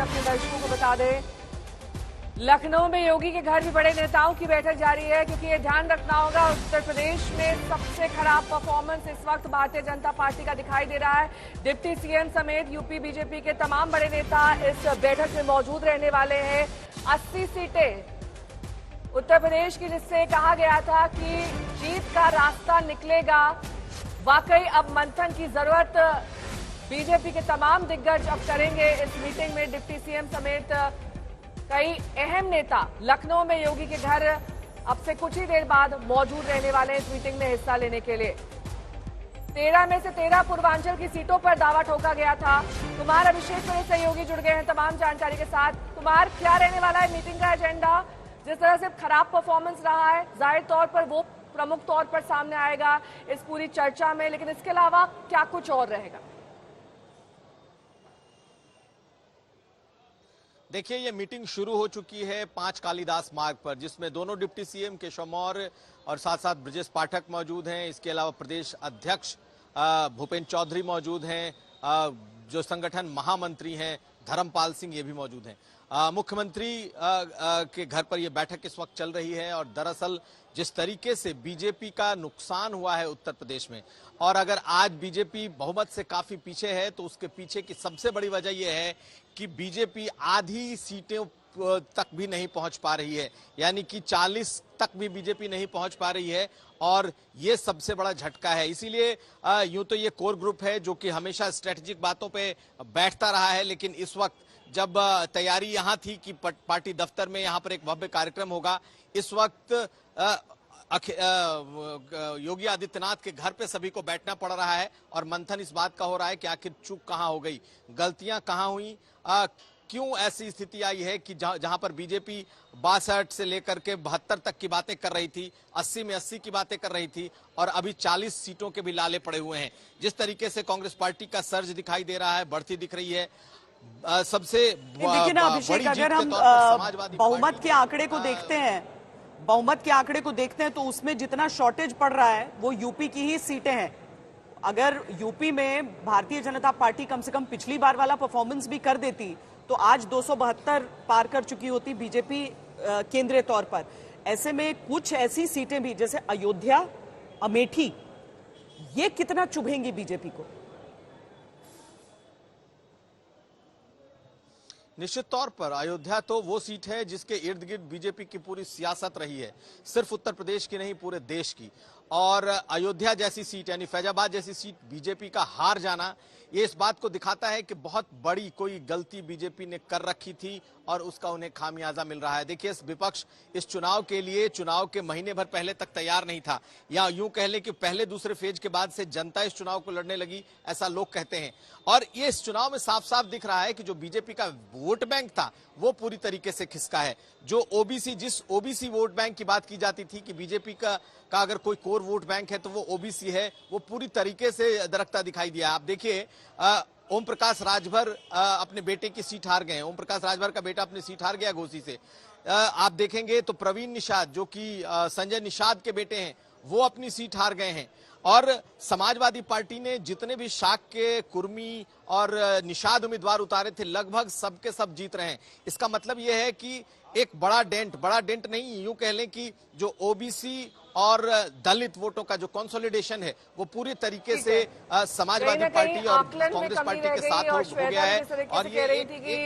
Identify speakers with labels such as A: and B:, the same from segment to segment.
A: अपने दर्शकों को बता दें, लखनऊ में योगी के घर भी बड़े नेताओं की बैठक जारी है, क्योंकि ये ध्यान रखना होगा उत्तर प्रदेश में सबसे खराब परफॉर्मेंस इस वक्त भारतीय जनता पार्टी का दिखाई दे रहा है। डिप्टी सीएम समेत यूपी बीजेपी के तमाम बड़े नेता इस बैठक में मौजूद रहने वाले हैं। 80 सीटें उत्तर प्रदेश की, जिससे कहा गया था कि जीत का रास्ता निकलेगा। वाकई अब मंथन की जरूरत बीजेपी के तमाम दिग्गज अब करेंगे। इस मीटिंग में डिप्टी सीएम समेत कई अहम नेता लखनऊ में योगी के घर अब से कुछ ही देर बाद मौजूद रहने वाले हैं इस मीटिंग में हिस्सा लेने के लिए। 13 में से 13 पूर्वांचल की सीटों पर दावा ठोका गया था। कुमार अभिषेक मेरे सहयोगी जुड़ गए हैं तमाम जानकारी के साथ। कुमार, क्या रहने वाला है मीटिंग का एजेंडा? जिस तरह से खराब परफॉर्मेंस रहा है, जाहिर तौर पर वो प्रमुख तौर पर सामने आएगा इस पूरी चर्चा में, लेकिन इसके अलावा क्या कुछ और रहेगा?
B: देखिए, ये मीटिंग शुरू हो चुकी है 5 कालिदास मार्ग पर, जिसमें दोनों डिप्टी सीएम केशव मौर्य और साथ साथ ब्रजेश पाठक मौजूद हैं। इसके अलावा प्रदेश अध्यक्ष भूपेंद्र चौधरी मौजूद हैं, जो संगठन महामंत्री हैं धर्मपाल सिंह, ये भी मौजूद हैं। मुख्यमंत्री के घर पर यह बैठक इस वक्त चल रही है। और दरअसल जिस तरीके से बीजेपी का नुकसान हुआ है उत्तर प्रदेश में, और अगर आज बीजेपी बहुमत से काफी पीछे है, तो उसके पीछे की सबसे बड़ी वजह यह है कि बीजेपी आधी सीटें तक भी नहीं पहुंच पा रही है, यानी कि 40 तक भी बीजेपी नहीं पहुंच पा रही है। और ये सबसे बड़ा झटका है। इसीलिए यूं तो ये कोर ग्रुप है जो कि हमेशा स्ट्रेटेजिक बातों पे बैठता रहा है, लेकिन इस वक्त जब तैयारी यहां थी कि पार्टी दफ्तर में यहां पर एक भव्य कार्यक्रम होगा, इस वक्त योगी आदित्यनाथ के घर पे सभी को बैठना पड़ रहा है और मंथन इस बात का हो रहा है कि आखिर चूक कहां हो गई, गलतियां कहां हुई, क्यों ऐसी स्थिति आई है कि जहां पर बीजेपी 62 से लेकर के 72 तक की बातें कर रही थी, 80 में 80 की बातें कर रही थी, और अभी 40 सीटों के भी लाले पड़े हुए हैं। जिस तरीके से कांग्रेस पार्टी का सर्ज दिखाई दे रहा है, बढ़ती दिख रही है। सबसे
C: देखिए ना अभिषेक, अगर हम बहुमत के आंकड़े को देखते हैं, तो उसमें जितना शॉर्टेज पड़ रहा है वो यूपी की ही सीटें हैं। अगर यूपी में भारतीय जनता पार्टी कम से कम पिछली बार वाला परफॉर्मेंस भी कर देती, तो आज 272 पार कर चुकी होती बीजेपी केंद्रीय तौर पर। ऐसे में कुछ ऐसी सीटें भी जैसे अयोध्या, अमेठी, ये कितना चुभेंगी बीजेपी को?
B: निश्चित तौर पर अयोध्या तो वो सीट है जिसके इर्द गिर्द बीजेपी की पूरी सियासत रही है, सिर्फ उत्तर प्रदेश की नहीं पूरे देश की। और अयोध्या जैसी सीट यानी फैजाबाद जैसी सीट बीजेपी का हार जाना, ये इस बात को दिखाता है कि बहुत बड़ी कोई गलती बीजेपी ने कर रखी थी और उसका उन्हें खामियाजा मिल रहा है। देखिए, इस विपक्ष इस चुनाव के लिए चुनाव के महीने भर पहले तक तैयार नहीं था, या यूं कह लें कि पहले दूसरे फेज के बाद से जनता इस चुनाव को लड़ने लगी, ऐसा लोग कहते हैं। और ये इस चुनाव में साफ साफ दिख रहा है कि जो बीजेपी का वोट बैंक था वो पूरी तरीके से खिसका है। जो ओबीसी, जिस ओबीसी वोट बैंक की बात की जाती थी कि बीजेपी का अगर कोई कोर वोट बैंक है तो वो ओबीसी है, वो पूरी तरीके से दरकता दिखाई दिया। आप देखिए, ओम प्रकाश राजभर अपने बेटे की सीट हार गए। ओम प्रकाश राजभर का बेटा अपनी सीट हार गया घोसी से। आप देखेंगे तो प्रवीण निषाद, जो कि संजय निषाद के बेटे हैं, वो अपनी सीट हार गए हैं। और समाजवादी पार्टी ने जितने भी शाक्य, कुर्मी और निषाद उम्मीदवार उतारे थे, लगभग सबके सब जीत रहे हैं। इसका मतलब यह है कि एक बड़ा डेंट नहीं, यूं कह लें कि जो ओबीसी और दलित वोटों का जो कंसोलिडेशन है वो पूरी तरीके से समाजवादी पार्टी और कांग्रेस पार्टी के साथ हो गया है। और ये
A: कह रही थी कि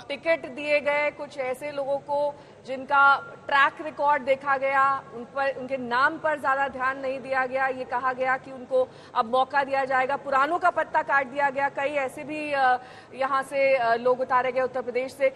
A: टिकट दिए गए कुछ ऐसे लोगों को जिनका ट्रैक रिकॉर्ड देखा गया, उन पर, उनके नाम पर ज्यादा ध्यान नहीं दिया गया। ये कहा गया कि उनको अब मौका दिया जाएगा, पुरानों का पत्ता काट दिया गया। कई ऐसे भी यहाँ से लोग उतारे गए उत्तर प्रदेश से।